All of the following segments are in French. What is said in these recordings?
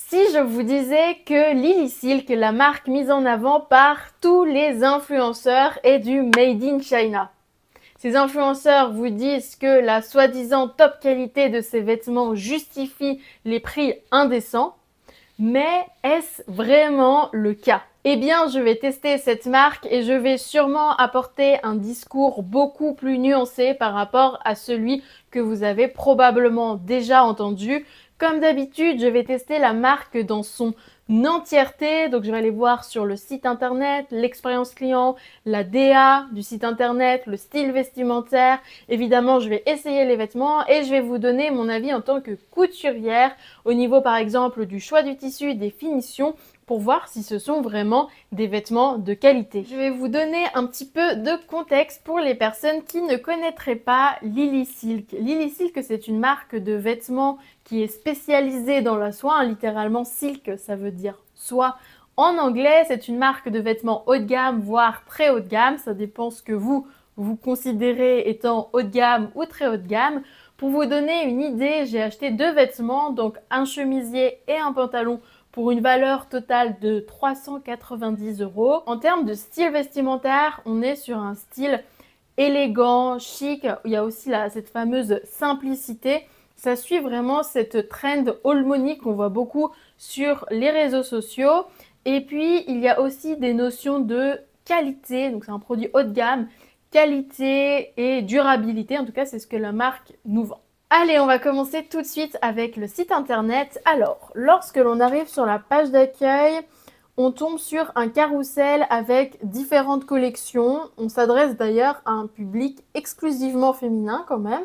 Si je vous disais que Lily Silk, la marque mise en avant par tous les influenceurs, est du Made in China. Ces influenceurs vous disent que la soi-disant top qualité de ces vêtements justifie les prix indécents. Mais est-ce vraiment le cas? Eh bien, je vais tester cette marque et je vais sûrement apporter un discours beaucoup plus nuancé par rapport à celui que vous avez probablement déjà entendu. Comme d'habitude, je vais tester la marque dans son entièreté. Donc, je vais aller voir sur le site internet, l'expérience client, la DA du site internet, le style vestimentaire. Évidemment, je vais essayer les vêtements et je vais vous donner mon avis en tant que couturière au niveau, par exemple, du choix du tissu, des finitions, pour voir si ce sont vraiment des vêtements de qualité. Je vais vous donner un petit peu de contexte pour les personnes qui ne connaîtraient pas Lily Silk. Lily Silk, c'est une marque de vêtements qui est spécialisée dans la soie, littéralement silk, ça veut dire soie. En anglais, c'est une marque de vêtements haut de gamme, voire très haut de gamme. Ça dépend ce que vous considérez étant haut de gamme ou très haut de gamme. Pour vous donner une idée, j'ai acheté deux vêtements, donc un chemisier et un pantalon pour une valeur totale de 390 €. En termes de style vestimentaire, on est sur un style élégant, chic. Il y a aussi cette fameuse simplicité. Ça suit vraiment cette trend all money qu'on voit beaucoup sur les réseaux sociaux. Et puis, il y a aussi des notions de qualité. Donc, c'est un produit haut de gamme, qualité et durabilité. En tout cas, c'est ce que la marque nous vend. Allez, on va commencer tout de suite avec le site internet. Alors, lorsque l'on arrive sur la page d'accueil, on tombe sur un carrousel avec différentes collections. On s'adresse d'ailleurs à un public exclusivement féminin quand même.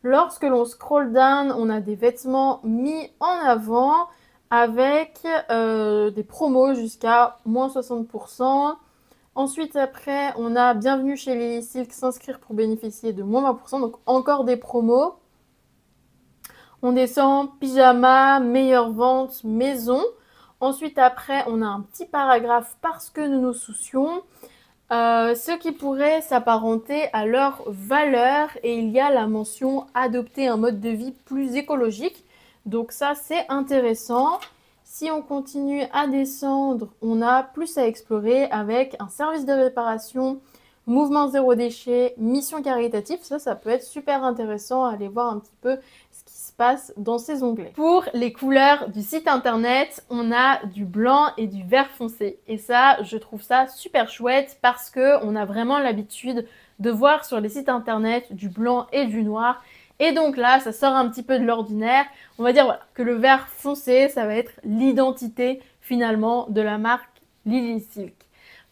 Lorsque l'on scroll down, on a des vêtements mis en avant avec des promos jusqu'à moins 60%. Ensuite, après, on a Bienvenue chez Lily Silk, s'inscrire pour bénéficier de moins 20%. Donc encore des promos. On descend, pyjama, meilleure vente, maison. Ensuite, après, on a un petit paragraphe parce que nous nous soucions. Ce qui pourrait s'apparenter à leur valeur, et il y a la mention adopter un mode de vie plus écologique. Donc ça, c'est intéressant. Si on continue à descendre, on a plus à explorer avec un service de réparation, mouvement zéro déchet, mission caritative. Ça peut être super intéressant à aller voir un petit peu ce qui se passe dans ces onglets. Pour les couleurs du site internet, on a du blanc et du vert foncé. Et ça, je trouve ça super chouette parce que on a vraiment l'habitude de voir sur les sites internet du blanc et du noir. Et donc là, ça sort un petit peu de l'ordinaire. On va dire voilà, que le vert foncé, ça va être l'identité finalement de la marque Lily Silk.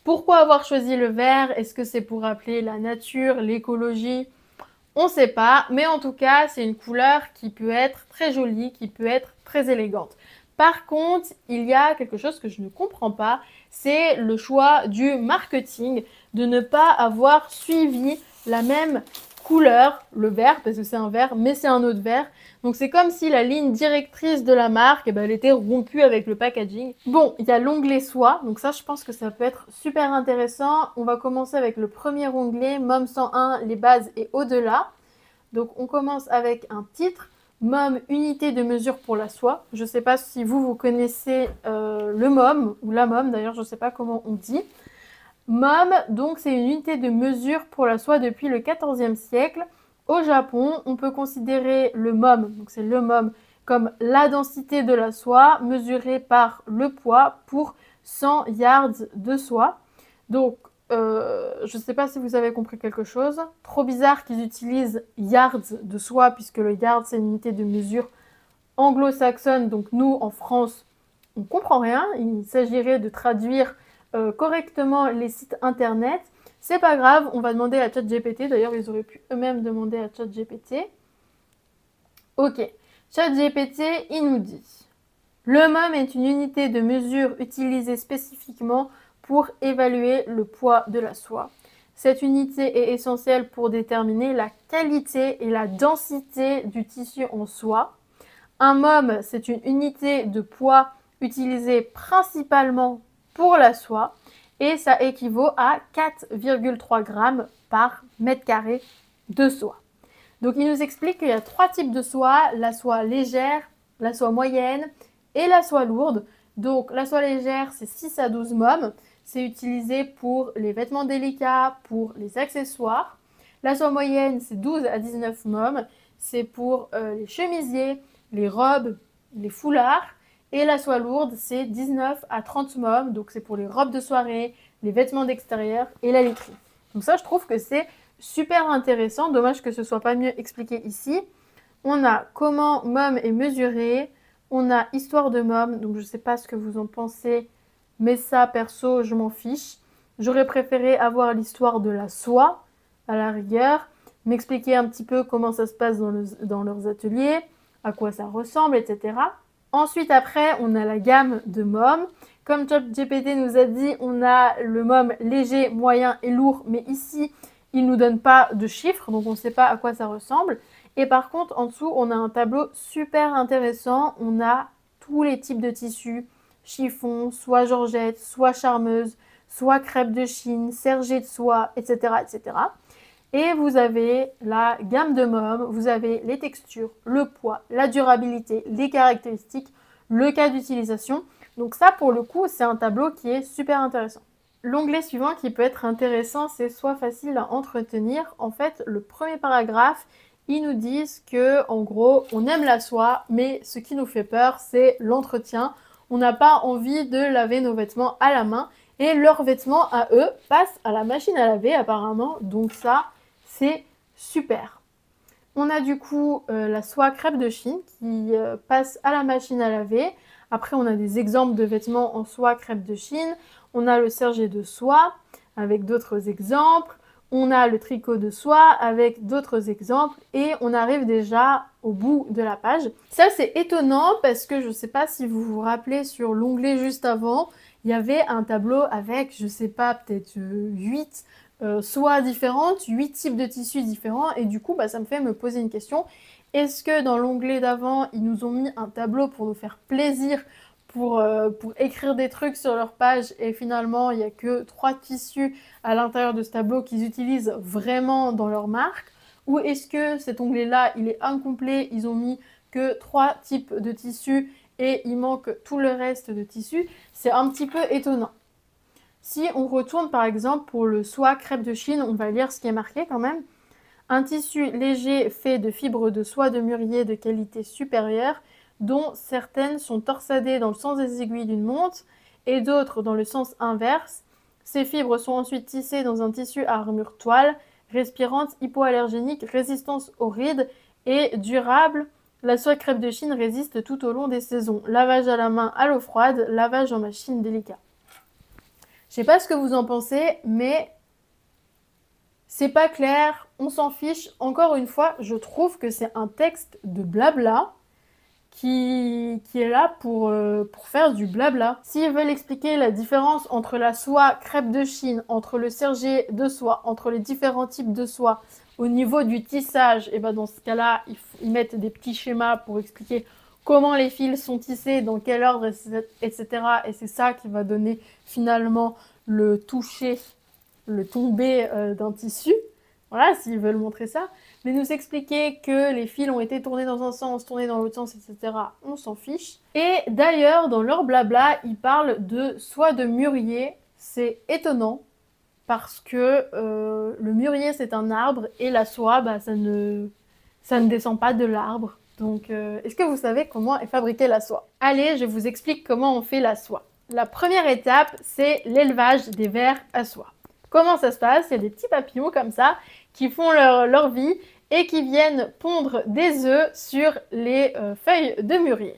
Pourquoi avoir choisi le vert? Est-ce que c'est pour rappeler la nature, l'écologie? On ne sait pas, mais en tout cas, c'est une couleur qui peut être très jolie, qui peut être très élégante. Par contre, il y a quelque chose que je ne comprends pas, c'est le choix du marketing de ne pas avoir suivi la même couleur, le vert, parce que c'est un vert, mais c'est un autre vert. Donc c'est comme si la ligne directrice de la marque, elle était rompue avec le packaging. Bon, il y a l'onglet soie, donc ça je pense que ça peut être super intéressant. On va commencer avec le premier onglet, MOM 101, les bases et au-delà. Donc on commence avec un titre, MOM, unité de mesure pour la soie. Je ne sais pas si vous connaissez le MOM, ou la MOM d'ailleurs, je ne sais pas comment on dit. MOM, donc c'est une unité de mesure pour la soie depuis le XIVe siècle. Au Japon, on peut considérer le MOM, donc c'est le MOM, comme la densité de la soie mesurée par le poids pour 100 yards de soie. Donc, je ne sais pas si vous avez compris quelque chose. Trop bizarre qu'ils utilisent yards de soie, puisque le yard, c'est une unité de mesure anglo-saxonne. Donc nous, en France, on ne comprend rien. Il s'agirait de traduire correctement les sites internet. C'est pas grave, on va demander à ChatGPT. D'ailleurs, ils auraient pu eux-mêmes demander à ChatGPT. Ok, ChatGPT, il nous dit le MOM est une unité de mesure utilisée spécifiquement pour évaluer le poids de la soie. Cette unité est essentielle pour déterminer la qualité et la densité du tissu en soie. Un MOM, c'est une unité de poids utilisée principalement pour la soie et ça équivaut à 4,3 grammes par mètre carré de soie. Donc il nous explique qu'il y a trois types de soie, la soie légère, la soie moyenne et la soie lourde. Donc la soie légère, c'est 6 à 12 mômes. C'est utilisé pour les vêtements délicats, pour les accessoires. La soie moyenne, c'est 12 à 19 mômes. C'est pour les chemisiers, les robes, les foulards. Et la soie lourde, c'est 19 à 30 mômes. Donc c'est pour les robes de soirée, les vêtements d'extérieur et la literie. Donc ça, je trouve que c'est super intéressant. Dommage que ce soit pas mieux expliqué ici. On a comment môme est mesuré. On a histoire de môme. Donc je ne sais pas ce que vous en pensez. Mais ça, perso, je m'en fiche. J'aurais préféré avoir l'histoire de la soie, à la rigueur, m'expliquer un petit peu comment ça se passe dans leurs ateliers, à quoi ça ressemble, etc. Ensuite, après, on a la gamme de mômes. Comme ChatGPT nous a dit, on a le môme léger, moyen et lourd. Mais ici, il ne nous donne pas de chiffres, donc on ne sait pas à quoi ça ressemble. Et par contre, en dessous, on a un tableau super intéressant. On a tous les types de tissus. Chiffon, soit georgette, soit charmeuse, soit crêpe de Chine, sergé de soie, etc., etc. Et vous avez la gamme de mômes, vous avez les textures, le poids, la durabilité, les caractéristiques, le cas d'utilisation. Donc ça, pour le coup, c'est un tableau qui est super intéressant. L'onglet suivant qui peut être intéressant, c'est soit facile à entretenir. En fait, le premier paragraphe, ils nous disent que, en gros, on aime la soie, mais ce qui nous fait peur, c'est l'entretien. On n'a pas envie de laver nos vêtements à la main et leurs vêtements à eux passent à la machine à laver apparemment. Donc ça, c'est super. On a du coup la soie crêpe de Chine qui passe à la machine à laver. Après, on a des exemples de vêtements en soie crêpe de Chine. On a le sergé de soie avec d'autres exemples. On a le tricot de soie avec d'autres exemples et on arrive déjà au bout de la page. Ça, c'est étonnant parce que je ne sais pas si vous vous rappelez sur l'onglet juste avant, il y avait un tableau avec, je ne sais pas, peut-être 8 soies différentes, 8 types de tissus différents et du coup, ça me fait me poser une question. Est-ce que dans l'onglet d'avant, ils nous ont mis un tableau pour nous faire plaisir pour écrire des trucs sur leur page et finalement il n'y a que 3 tissus à l'intérieur de ce tableau qu'ils utilisent vraiment dans leur marque, ou est-ce que cet onglet là il est incomplet, ils ont mis que 3 types de tissus et il manque tout le reste de tissus. C'est un petit peu étonnant. Si on retourne par exemple pour le soie crêpe de Chine, on va lire ce qui est marqué quand même. Un tissu léger fait de fibres de soie de mûrier de qualité supérieure, dont certaines sont torsadées dans le sens des aiguilles d'une montre et d'autres dans le sens inverse. Ces fibres sont ensuite tissées dans un tissu à armure toile, respirante, hypoallergénique, résistance aux rides et durable. La soie crêpe de Chine résiste tout au long des saisons. Lavage à la main à l'eau froide, lavage en machine délicat. Je sais pas ce que vous en pensez, mais c'est pas clair, on s'en fiche. Encore une fois, je trouve que c'est un texte de blabla qui est là pour faire du blabla. S'ils veulent expliquer la différence entre la soie crêpe de Chine, entre le sergé de soie, entre les différents types de soie, au niveau du tissage, et dans ce cas-là, ils mettent des petits schémas pour expliquer comment les fils sont tissés, dans quel ordre, etc. Et c'est ça qui va donner finalement le toucher, le tombé d'un tissu. Voilà, s'ils veulent montrer ça. Mais nous expliquer que les fils ont été tournés dans un sens, tournés dans l'autre sens, etc. On s'en fiche. Et d'ailleurs, dans leur blabla, ils parlent de soie de mûrier. C'est étonnant parce que le mûrier, c'est un arbre et la soie, ça ne descend pas de l'arbre. Donc, est-ce que vous savez comment est fabriquée la soie? Allez, je vous explique comment on fait la soie. La première étape, c'est l'élevage des vers à soie. Comment ça se passe? Il y a des petits papillons comme ça qui font leur vie et qui viennent pondre des œufs sur les feuilles de mûrier.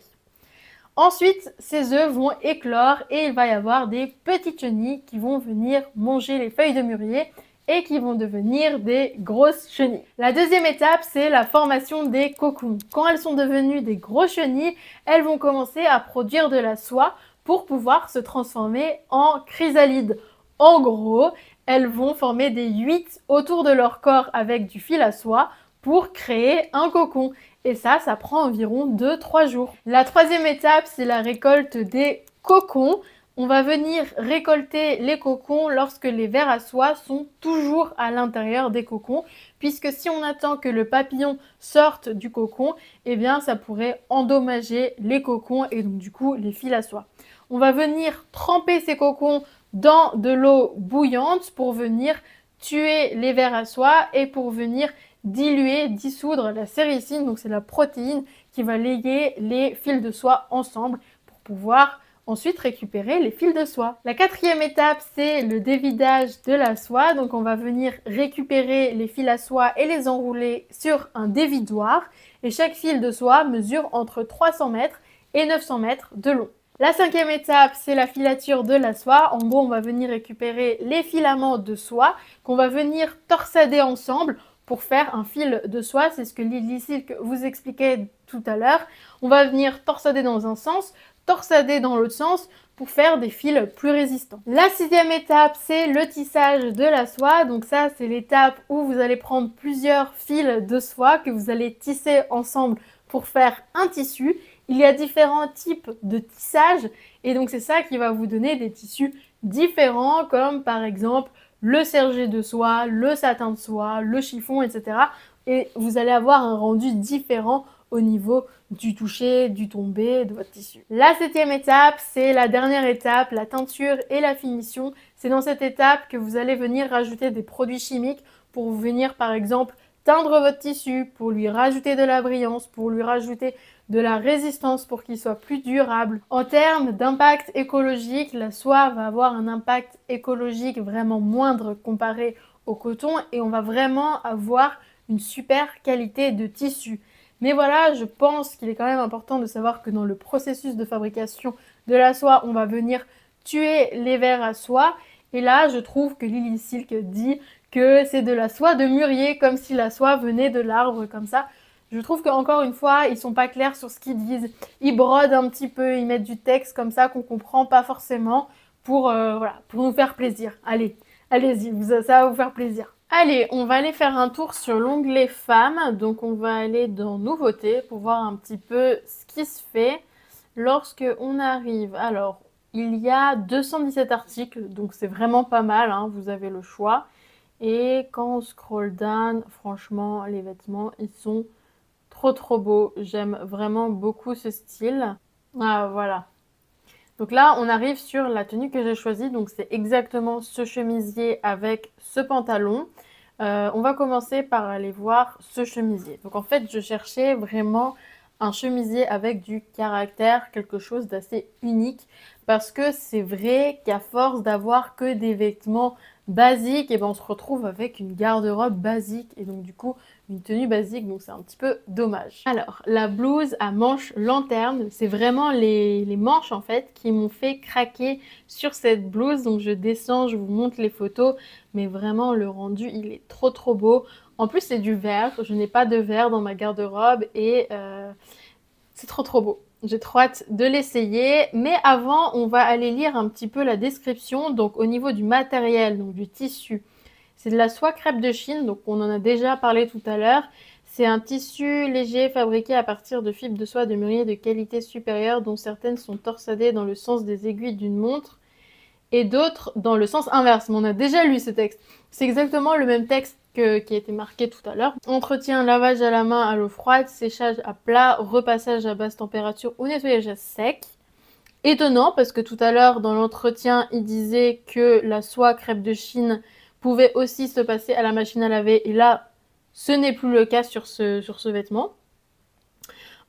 Ensuite, ces œufs vont éclore et il va y avoir des petites chenilles qui vont venir manger les feuilles de mûrier et qui vont devenir des grosses chenilles. La deuxième étape, c'est la formation des cocons. Quand elles sont devenues des grosses chenilles, elles vont commencer à produire de la soie pour pouvoir se transformer en chrysalides. En gros, elles vont former des huîtres autour de leur corps avec du fil à soie pour créer un cocon. Et ça prend environ 2-3 jours. La troisième étape, c'est la récolte des cocons. On va venir récolter les cocons lorsque les vers à soie sont toujours à l'intérieur des cocons, puisque si on attend que le papillon sorte du cocon, eh bien ça pourrait endommager les cocons et donc du coup les fils à soie. On va venir tremper ces cocons dans de l'eau bouillante pour venir tuer les vers à soie et pour venir diluer, dissoudre la séricine, donc c'est la protéine qui va lier les fils de soie ensemble pour pouvoir ensuite récupérer les fils de soie. La quatrième étape, c'est le dévidage de la soie. Donc on va venir récupérer les fils à soie et les enrouler sur un dévidoir. Et chaque fil de soie mesure entre 300 mètres et 900 mètres de long. La cinquième étape, c'est la filature de la soie. En gros, on va venir récupérer les filaments de soie qu'on va venir torsader ensemble pour faire un fil de soie. C'est ce que Lily Silk vous expliquait tout à l'heure. On va venir torsader dans un sens, torsader dans l'autre sens pour faire des fils plus résistants. La sixième étape, c'est le tissage de la soie. Donc ça, c'est l'étape où vous allez prendre plusieurs fils de soie que vous allez tisser ensemble pour faire un tissu. Il y a différents types de tissage et donc c'est ça qui va vous donner des tissus différents comme par exemple le sergé de soie, le satin de soie, le chiffon, etc. Et vous allez avoir un rendu différent au niveau du toucher, du tombé, de votre tissu. La septième étape, c'est la dernière étape, la teinture et la finition. C'est dans cette étape que vous allez venir rajouter des produits chimiques pour venir par exemple teindre votre tissu, pour lui rajouter de la brillance, pour lui rajouter de la résistance pour qu'il soit plus durable. En termes d'impact écologique, la soie va avoir un impact écologique vraiment moindre comparé au coton et on va vraiment avoir une super qualité de tissu. Mais voilà, je pense qu'il est quand même important de savoir que dans le processus de fabrication de la soie, on va venir tuer les vers à soie. Et là, je trouve que Lily Silk dit que c'est de la soie de mûrier, comme si la soie venait de l'arbre, comme ça. Je trouve qu'encore une fois, ils sont pas clairs sur ce qu'ils disent. Ils brodent un petit peu, ils mettent du texte comme ça qu'on comprend pas forcément pour, voilà, pour nous faire plaisir. Allez, allez-y, ça va vous faire plaisir. Allez, on va aller faire un tour sur l'onglet femmes. Donc on va aller dans nouveautés pour voir un petit peu ce qui se fait lorsque on arrive. Alors, il y a 217 articles, donc c'est vraiment pas mal, hein, vous avez le choix. Et quand on scroll down, franchement, les vêtements, ils sont trop beaux. J'aime vraiment beaucoup ce style. Ah, voilà. Donc là, on arrive sur la tenue que j'ai choisie. Donc c'est exactement ce chemisier avec ce pantalon. On va commencer par aller voir ce chemisier. Donc en fait, je cherchais vraiment un chemisier avec du caractère, quelque chose d'assez unique. Parce que c'est vrai qu'à force d'avoir que des vêtements basiques, et ben on se retrouve avec une garde-robe basique. Et donc du coup, une tenue basique, donc c'est un petit peu dommage. Alors, la blouse à manches lanterne, c'est vraiment les manches en fait qui m'ont fait craquer sur cette blouse. Donc je descends, je vous montre les photos, mais vraiment le rendu, il est trop beau. En plus, c'est du vert, je n'ai pas de vert dans ma garde-robe et c'est trop beau. J'ai trop hâte de l'essayer, mais avant, on va aller lire un petit peu la description. Donc au niveau du matériel, donc du tissu, c'est de la soie crêpe de Chine, donc on en a déjà parlé tout à l'heure. C'est un tissu léger fabriqué à partir de fibres de soie de mûrier de qualité supérieure dont certaines sont torsadées dans le sens des aiguilles d'une montre et d'autres dans le sens inverse. Mais on a déjà lu ce texte. C'est exactement le même texte qui a été marqué tout à l'heure. Entretien, lavage à la main à l'eau froide, séchage à plat, repassage à basse température ou nettoyage à sec. Étonnant parce que tout à l'heure dans l'entretien, il disait que la soie crêpe de Chine pouvait aussi se passer à la machine à laver et là, ce n'est plus le cas sur ce vêtement.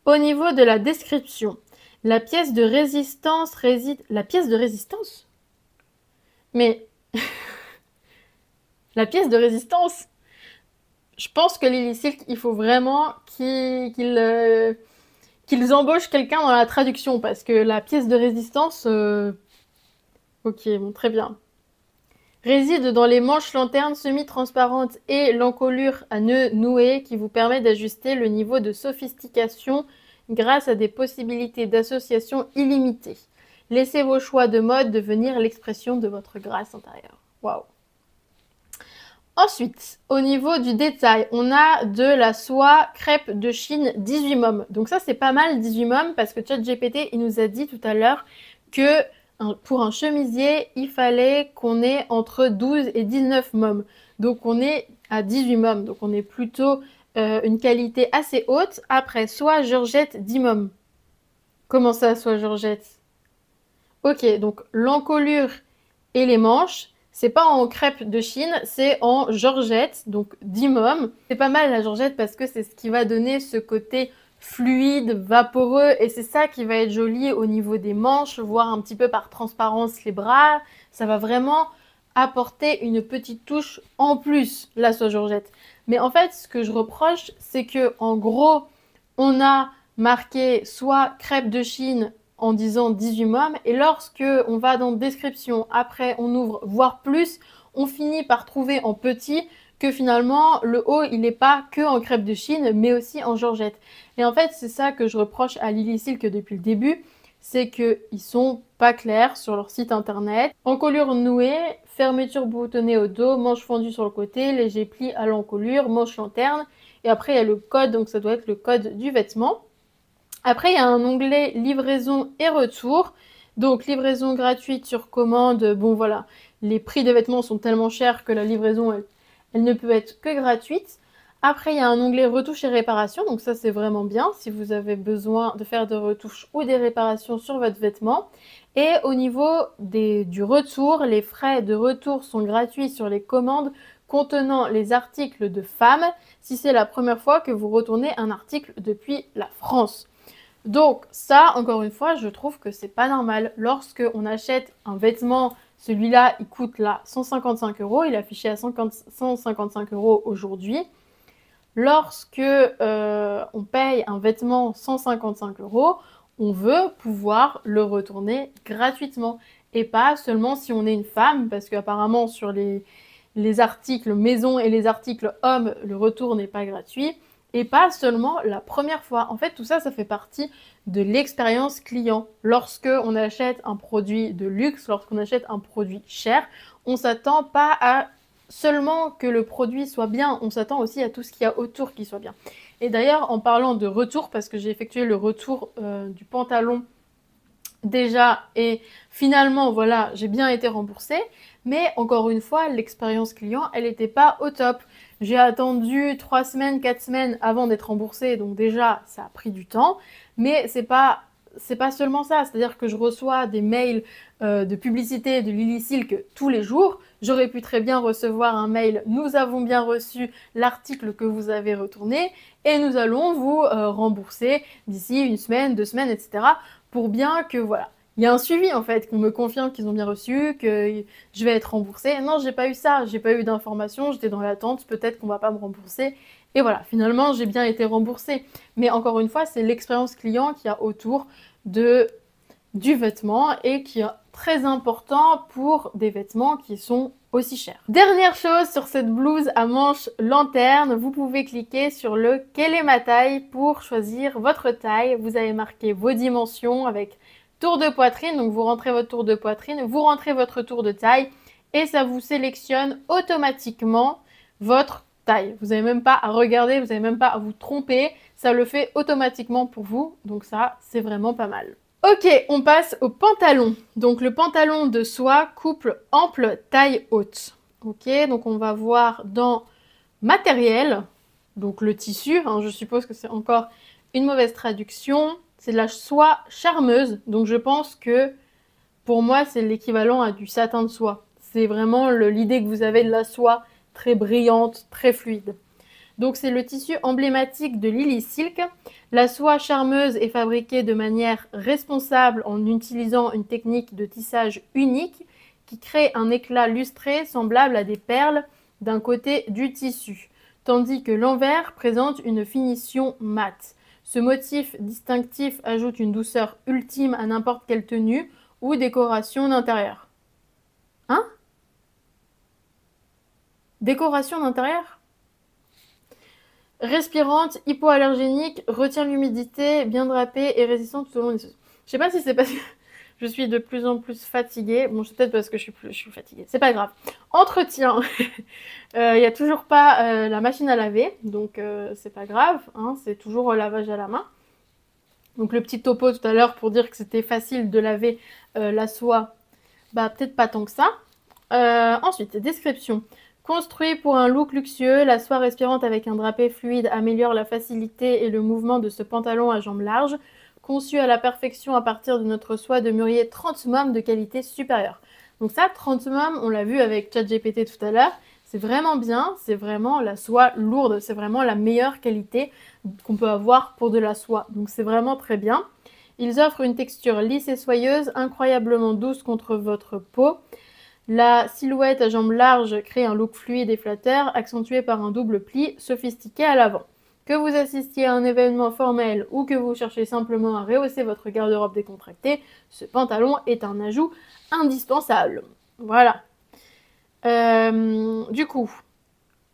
Au niveau de la description, la pièce de résistance réside... La pièce de résistance? Mais... la pièce de résistance? Je pense que Lily Silk, il faut vraiment qu'ils embauchent quelqu'un dans la traduction parce que la pièce de résistance... Ok, bon, très bien. Réside dans les manches lanternes semi-transparentes et l'encolure à nœud noué qui vous permet d'ajuster le niveau de sophistication grâce à des possibilités d'association illimitées. Laissez vos choix de mode devenir l'expression de votre grâce intérieure. Waouh! Ensuite, au niveau du détail, on a de la soie crêpe de Chine 18 mômes. Donc ça, c'est pas mal 18 mômes parce que ChatGPT, il nous a dit tout à l'heure que pour un chemisier, il fallait qu'on ait entre 12 et 19 mômes. Donc on est à 18 mômes, donc on est plutôt une qualité assez haute. Après, soit Georgette 10 mômes. Comment ça, soit Georgette? Ok, donc l'encolure et les manches, c'est pas en crêpe de Chine, c'est en georgette, donc 10 mômes. C'est pas mal la georgette parce que c'est ce qui va donner ce côté fluide, vaporeux, et c'est ça qui va être joli au niveau des manches, voire un petit peu par transparence les bras. Ça va vraiment apporter une petite touche en plus, la soie georgette. Mais en fait, ce que je reproche, c'est que en gros, on a marqué soit crêpe de Chine en disant 18 mômes, et lorsque on va dans description, après on ouvre voir plus, on finit par trouver en petit que finalement le haut il n'est pas que en crêpe de Chine mais aussi en georgette. Et en fait c'est ça que je reproche à Lily Silk depuis le début, c'est qu'ils sont pas clairs sur leur site internet. Encolure nouée, fermeture boutonnée au dos, manche fendue sur le côté, léger pli à l'encolure, manche lanterne, et après il y a le code, donc ça doit être le code du vêtement. Après, il y a un onglet livraison et retour. Donc, livraison gratuite sur commande. Bon, voilà, les prix des vêtements sont tellement chers que la livraison, elle ne peut être que gratuite. Après, il y a un onglet retouche et réparation. Donc, ça, c'est vraiment bien si vous avez besoin de faire des retouches ou des réparations sur votre vêtement. Et au niveau du retour, les frais de retour sont gratuits sur les commandes contenant les articles de femmes si c'est la première fois que vous retournez un article depuis la France. Donc ça, encore une fois, je trouve que c'est pas normal. Lorsque on achète un vêtement, celui-là, il coûte là 155 €, il est affiché à 155 € aujourd'hui. Lorsque on paye un vêtement 155 €, on veut pouvoir le retourner gratuitement. Et pas seulement si on est une femme, parce qu'apparemment sur les articles maison et les articles hommes, le retour n'est pas gratuit. Et pas seulement la première fois. En fait, tout ça, ça fait partie de l'expérience client. Lorsque on achète un produit de luxe, lorsqu'on achète un produit cher, on s'attend pas à seulement que le produit soit bien, on s'attend aussi à tout ce qu'il y a autour qui soit bien. Et d'ailleurs, en parlant de retour, parce que j'ai effectué le retour du pantalon déjà, et finalement, voilà, j'ai bien été remboursée, mais encore une fois, l'expérience client, elle n'était pas au top. J'ai attendu 3 semaines, 4 semaines avant d'être remboursée, donc déjà, ça a pris du temps, mais c'est pas seulement ça, c'est-à-dire que je reçois des mails de publicité de Lily Silk tous les jours. J'aurais pu très bien recevoir un mail « Nous avons bien reçu l'article que vous avez retourné et nous allons vous rembourser d'ici 1 semaine, 2 semaines, etc. » pour bien que, voilà, il y a un suivi en fait, qu'on me confirme qu'ils ont bien reçu, que je vais être remboursée. Non, j'ai pas eu ça, j'ai pas eu d'informations, j'étais dans l'attente, peut-être qu'on va pas me rembourser. Et voilà, finalement, j'ai bien été remboursée. Mais encore une fois, c'est l'expérience client qu'il y a autour du vêtement et qui est très important pour des vêtements qui sont aussi chers. Dernière chose sur cette blouse à manches lanterne, vous pouvez cliquer sur le « Quelle est ma taille ?» pour choisir votre taille. Vous avez marqué vos dimensions avec tour de poitrine, donc vous rentrez votre tour de poitrine, vous rentrez votre tour de taille et ça vous sélectionne automatiquement votre taille. Vous n'avez même pas à regarder, vous n'avez même pas à vous tromper, ça le fait automatiquement pour vous, donc ça c'est vraiment pas mal. Ok, on passe au pantalon. Donc le pantalon de soie couple ample taille haute. Ok, donc on va voir dans matériel, donc le tissu, hein, je suppose que c'est encore une mauvaise traduction. C'est de la soie charmeuse, donc je pense que pour moi c'est l'équivalent à du satin de soie. C'est vraiment l'idée que vous avez de la soie très brillante, très fluide. Donc c'est le tissu emblématique de Lily Silk. La soie charmeuse est fabriquée de manière responsable en utilisant une technique de tissage unique qui crée un éclat lustré semblable à des perles d'un côté du tissu, tandis que l'envers présente une finition mate. Ce motif distinctif ajoute une douceur ultime à n'importe quelle tenue ou décoration d'intérieur. Hein? Décoration d'intérieur? Respirante, hypoallergénique, retient l'humidité, bien drapée et résistante tout au long des saisons. Je sais pas si c'est parce que je suis de plus en plus fatiguée. Bon, c'est peut-être parce que je suis fatiguée. C'est pas grave. Entretien. Il n'y a toujours pas la machine à laver, donc c'est pas grave. Hein, c'est toujours au lavage à la main. Donc le petit topo tout à l'heure pour dire que c'était facile de laver la soie, bah peut-être pas tant que ça. Ensuite, description. Construit pour un look luxueux, la soie respirante avec un drapé fluide améliore la facilité et le mouvement de ce pantalon à jambes larges, conçu à la perfection à partir de notre soie de mûrier 30 mom de qualité supérieure. Donc ça, 30 mom, on l'a vu avec ChatGPT tout à l'heure, c'est vraiment bien, c'est vraiment la soie lourde, c'est vraiment la meilleure qualité qu'on peut avoir pour de la soie. Donc c'est vraiment très bien. Ils offrent une texture lisse et soyeuse, incroyablement douce contre votre peau. La silhouette à jambes larges crée un look fluide et flatteur, accentué par un double pli sophistiqué à l'avant. Que vous assistiez à un événement formel ou que vous cherchez simplement à rehausser votre garde-robe décontractée, ce pantalon est un ajout indispensable. Voilà. Du coup,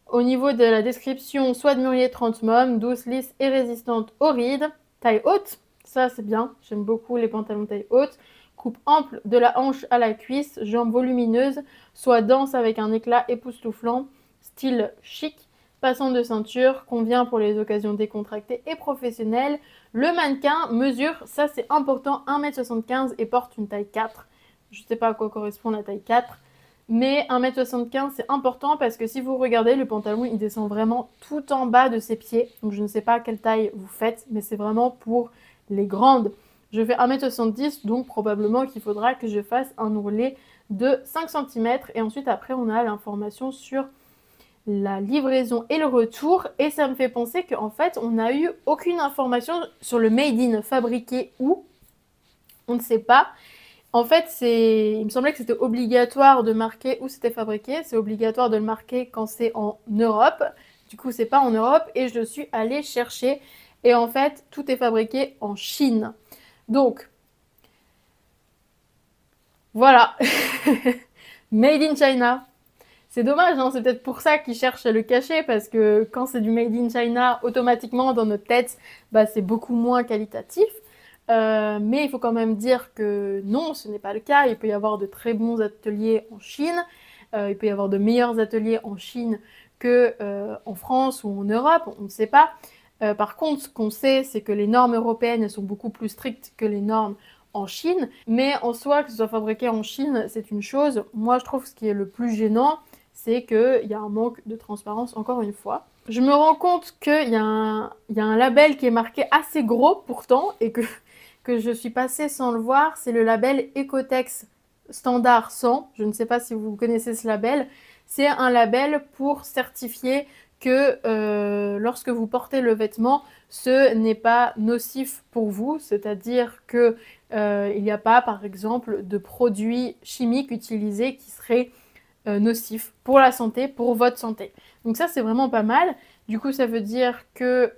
au niveau de la description, soie de mûrier 30 mom, douce, lisse et résistante aux rides, taille haute, ça c'est bien, j'aime beaucoup les pantalons taille haute, coupe ample de la hanche à la cuisse, jambes volumineuses, soie dense avec un éclat époustouflant, style chic, passant de ceinture, convient pour les occasions décontractées et professionnelles. Le mannequin mesure, ça c'est important, 1m75 et porte une taille 4. Je ne sais pas à quoi correspond la taille 4. Mais 1m75 c'est important parce que si vous regardez, le pantalon il descend vraiment tout en bas de ses pieds. Donc je ne sais pas quelle taille vous faites, mais c'est vraiment pour les grandes. Je fais 1m70, donc probablement qu'il faudra que je fasse un ourlet de 5 cm. Et ensuite après on a l'information sur la livraison et le retour. Et ça me fait penser qu'en fait on n'a eu aucune information sur le made in, fabriqué où. On ne sait pas. En fait, il me semblait que c'était obligatoire de marquer où c'était fabriqué. C'est obligatoire de le marquer quand c'est en Europe. Du coup, c'est pas en Europe et je suis allée chercher. Et en fait, tout est fabriqué en Chine. Donc, voilà. Made in China. C'est dommage, hein, c'est peut-être pour ça qu'ils cherchent à le cacher, parce que quand c'est du Made in China, automatiquement, dans notre tête, bah, c'est beaucoup moins qualitatif. Mais il faut quand même dire que non, ce n'est pas le cas. Il peut y avoir de très bons ateliers en Chine. Il peut y avoir de meilleurs ateliers en Chine que en France ou en Europe, on ne sait pas. Par contre, ce qu'on sait, c'est que les normes européennes sont beaucoup plus strictes que les normes en Chine. Mais en soi, que ce soit fabriqué en Chine, c'est une chose. Moi, je trouve que ce qui est le plus gênant, c'est qu'il y a un manque de transparence, encore une fois. Je me rends compte qu'il y a un label qui est marqué assez gros pourtant, et que je suis passée sans le voir, c'est le label Ecotex Standard 100. Je ne sais pas si vous connaissez ce label. C'est un label pour certifier que lorsque vous portez le vêtement, ce n'est pas nocif pour vous, c'est-à-dire que il n'y a pas, par exemple, de produits chimiques utilisés qui seraient nocifs pour la santé, pour votre santé. Donc ça, c'est vraiment pas mal. Du coup, ça veut dire que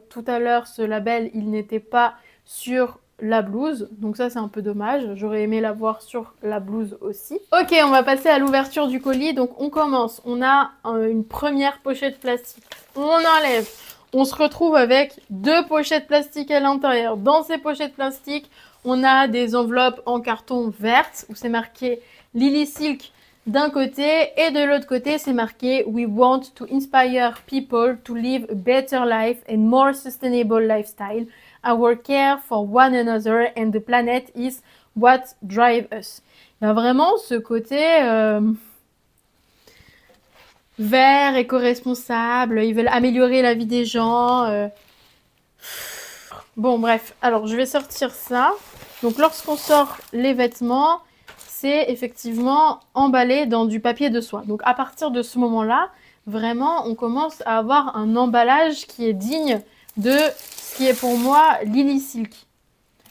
tout à l'heure, ce label, il n'était pas sur la blouse, donc ça c'est un peu dommage, j'aurais aimé l'avoir sur la blouse aussi. Ok, on va passer à l'ouverture du colis, donc on commence, on a une première pochette plastique, on enlève, on se retrouve avec deux pochettes plastiques à l'intérieur. Dans ces pochettes plastiques, on a des enveloppes en carton verte où c'est marqué Lily Silk d'un côté et de l'autre côté c'est marqué We want to inspire people to live a better life and more sustainable lifestyle. Our care for one another and the planet is what drives us. Il y a vraiment ce côté vert, éco-responsable, ils veulent améliorer la vie des gens. Bon bref, alors je vais sortir ça. Donc lorsqu'on sort les vêtements, c'est effectivement emballé dans du papier de soie. Donc à partir de ce moment-là, vraiment on commence à avoir un emballage qui est digne de ce qui est pour moi Lily Silk.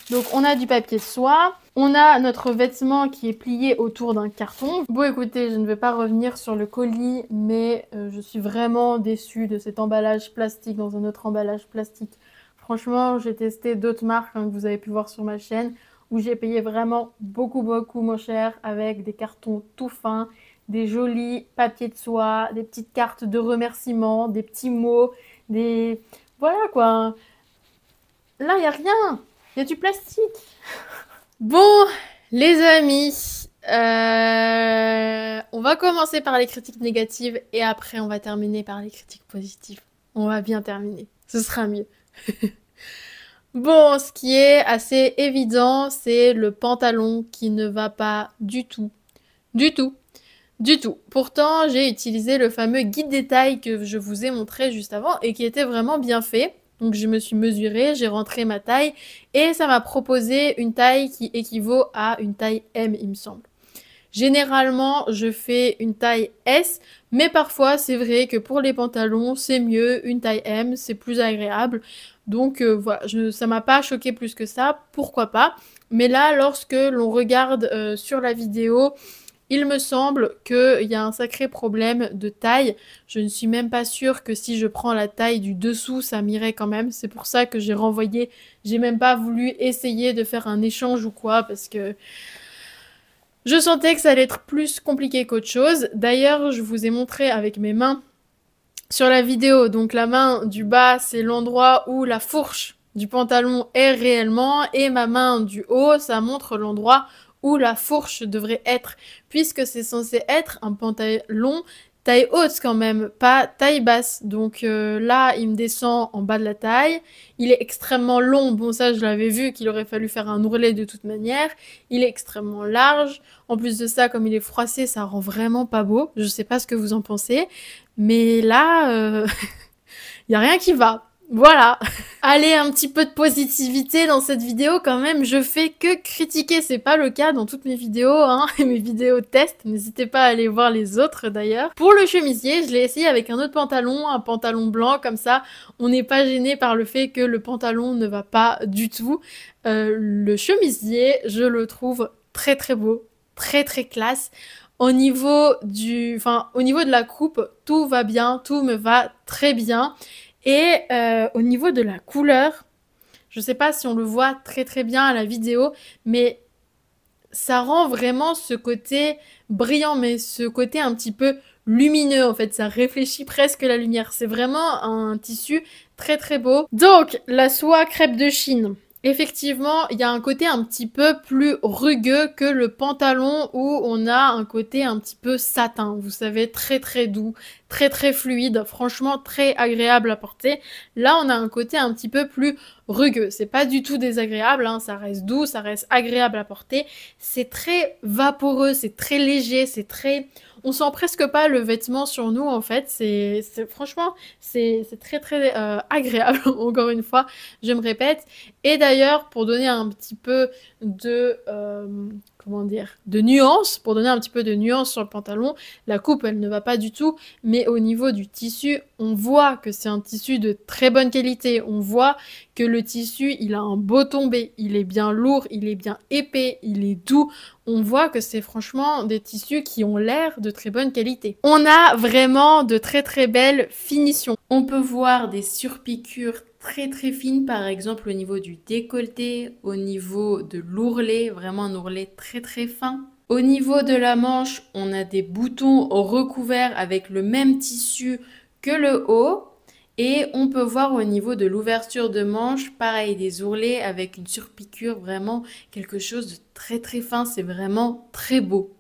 Donc on a du papier de soie, on a notre vêtement qui est plié autour d'un carton. Bon écoutez, je ne vais pas revenir sur le colis, mais je suis vraiment déçue de cet emballage plastique dans un autre emballage plastique. Franchement, j'ai testé d'autres marques que vous avez pu voir sur ma chaîne, où j'ai payé vraiment beaucoup moins cher avec des cartons tout fins, des jolis papiers de soie, des petites cartes de remerciements, des petits mots, des... Voilà quoi. Là, il n'y a rien. Il y a du plastique. Bon, les amis, on va commencer par les critiques négatives et après on va terminer par les critiques positives. On va bien terminer. Ce sera mieux. Bon, ce qui est assez évident, c'est le pantalon qui ne va pas du tout. Du tout. Du tout. Pourtant, j'ai utilisé le fameux guide des tailles que je vous ai montré juste avant et qui était vraiment bien fait. Donc je me suis mesurée, j'ai rentré ma taille et ça m'a proposé une taille qui équivaut à une taille M, il me semble. Généralement, je fais une taille S, mais parfois c'est vrai que pour les pantalons, c'est mieux une taille M, c'est plus agréable. Donc voilà, ça m'a pas choqué plus que ça, pourquoi pas. Mais là, lorsque l'on regarde sur la vidéo, il me semble qu'il y a un sacré problème de taille. Je ne suis même pas sûre que si je prends la taille du dessous, ça m'irait quand même. C'est pour ça que j'ai renvoyé. J'ai même pas voulu essayer de faire un échange ou quoi, parce que je sentais que ça allait être plus compliqué qu'autre chose. D'ailleurs, je vous ai montré avec mes mains sur la vidéo. Donc la main du bas, c'est l'endroit où la fourche du pantalon est réellement. Et ma main du haut, ça montre l'endroit où la fourche devrait être. Puisque c'est censé être un pantalon taille haute quand même, pas taille basse. Donc là, il me descend en bas de la taille. Il est extrêmement long. Bon, ça, je l'avais vu qu'il aurait fallu faire un ourlet de toute manière. Il est extrêmement large. En plus de ça, comme il est froissé, ça rend vraiment pas beau. Je sais pas ce que vous en pensez. Mais là, y a rien qui va. Voilà. Allez, un petit peu de positivité dans cette vidéo quand même. Je fais que critiquer. C'est pas le cas dans toutes mes vidéos, hein. Mes vidéos test. N'hésitez pas à aller voir les autres d'ailleurs. Pour le chemisier, je l'ai essayé avec un autre pantalon, un pantalon blanc comme ça. On n'est pas gêné par le fait que le pantalon ne va pas du tout. Le chemisier, je le trouve très très beau, très très classe. Au niveau au niveau de la coupe, tout va bien, tout me va très bien. Et au niveau de la couleur, je sais pas si on le voit très très bien à la vidéo, mais ça rend vraiment ce côté brillant, mais ce côté un petit peu lumineux en fait, ça réfléchit presque la lumière. C'est vraiment un tissu très très beau. Donc, la soie crêpe de Chine. Effectivement, il y a un côté un petit peu plus rugueux que le pantalon où on a un côté un petit peu satin, vous savez, très très doux, très très fluide, franchement très agréable à porter. Là, on a un côté un petit peu plus rugueux. C'est pas du tout désagréable, hein, ça reste doux, ça reste agréable à porter. C'est très vaporeux, c'est très léger, c'est très... On sent presque pas le vêtement sur nous en fait. Franchement, c'est très très agréable. Encore une fois, je me répète. Et d'ailleurs, pour donner un petit peu de comment dire, de nuance, pour donner un petit peu de nuance sur le pantalon, la coupe elle ne va pas du tout, mais au niveau du tissu, on voit que c'est un tissu de très bonne qualité. On voit que le tissu, il a un beau tombé, il est bien lourd, il est bien épais, il est doux. On voit que c'est franchement des tissus qui ont l'air de très bonne qualité. On a vraiment de très très belles finitions. On peut voir des surpiqûres très très fines, par exemple au niveau du décolleté, au niveau de l'ourlet, vraiment un ourlet très très fin. Au niveau de la manche, on a des boutons recouverts avec le même tissu que le haut. Et on peut voir au niveau de l'ouverture de manche, pareil, des ourlets avec une surpiqûre, vraiment quelque chose de très très fin, c'est vraiment très beau.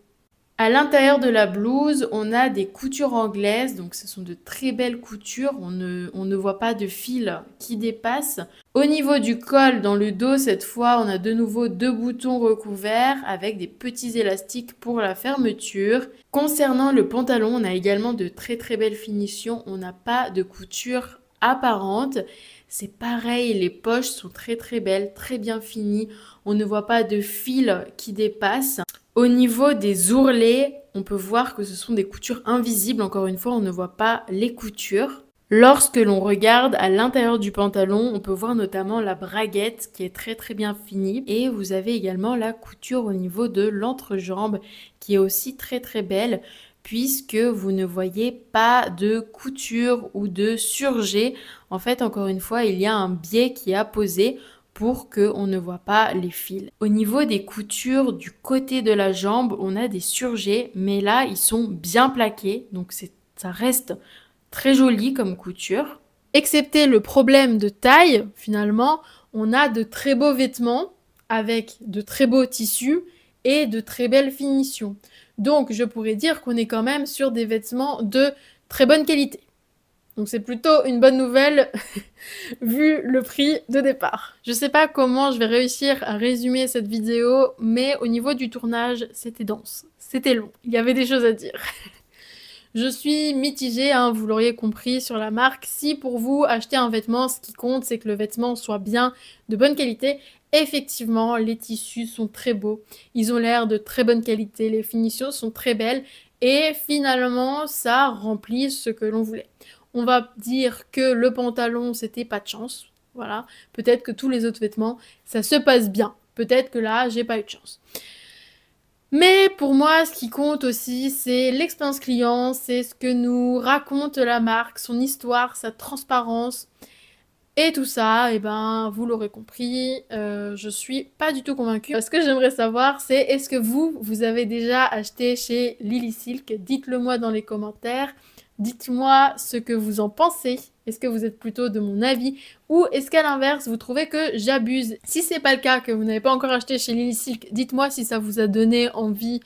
À l'intérieur de la blouse, on a des coutures anglaises, donc ce sont de très belles coutures, on ne voit pas de fil qui dépasse. Au niveau du col, dans le dos, cette fois, on a de nouveau deux boutons recouverts avec des petits élastiques pour la fermeture. Concernant le pantalon, on a également de très très belles finitions, on n'a pas de couture apparente. C'est pareil, les poches sont très très belles, très bien finies, on ne voit pas de fil qui dépasse. Au niveau des ourlets, on peut voir que ce sont des coutures invisibles. Encore une fois, on ne voit pas les coutures. Lorsque l'on regarde à l'intérieur du pantalon, on peut voir notamment la braguette qui est très très bien finie. Et vous avez également la couture au niveau de l'entrejambe qui est aussi très très belle puisque vous ne voyez pas de couture ou de surjet. En fait, encore une fois, il y a un biais qui est apposé pour qu'on ne voit pas les fils. Au niveau des coutures du côté de la jambe, on a des surjets, mais là, ils sont bien plaqués, donc ça reste très joli comme couture. Excepté le problème de taille, finalement, on a de très beaux vêtements avec de très beaux tissus et de très belles finitions. Donc, je pourrais dire qu'on est quand même sur des vêtements de très bonne qualité. Donc c'est plutôt une bonne nouvelle vu le prix de départ. Je sais pas comment je vais réussir à résumer cette vidéo, mais au niveau du tournage, c'était dense, c'était long, il y avait des choses à dire. Je suis mitigée, hein, vous l'auriez compris, sur la marque. Si pour vous, acheter un vêtement, ce qui compte, c'est que le vêtement soit bien, de bonne qualité, effectivement, les tissus sont très beaux. Ils ont l'air de très bonne qualité, les finitions sont très belles. Et finalement, ça remplit ce que l'on voulait. On va dire que le pantalon, c'était pas de chance. Voilà. Peut-être que tous les autres vêtements, ça se passe bien. Peut-être que là, j'ai pas eu de chance. Mais pour moi, ce qui compte aussi, c'est l'expérience client, c'est ce que nous raconte la marque, son histoire, sa transparence. Et tout ça, eh ben, vous l'aurez compris, je suis pas du tout convaincue. Ce que j'aimerais savoir, c'est est-ce que vous avez déjà acheté chez Lily Silk? Dites-le moi dans les commentaires. Dites-moi ce que vous en pensez. Est-ce que vous êtes plutôt de mon avis ou est-ce qu'à l'inverse, vous trouvez que j'abuse? Si c'est pas le cas, que vous n'avez pas encore acheté chez Lily Silk, dites-moi si ça vous a donné envie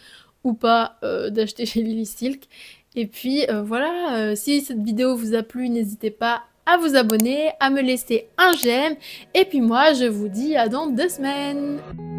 ou pas d'acheter chez Lily Silk. Et puis voilà, si cette vidéo vous a plu, n'hésitez pas à vous abonner, à me laisser un j'aime. Et puis moi, je vous dis à dans 2 semaines.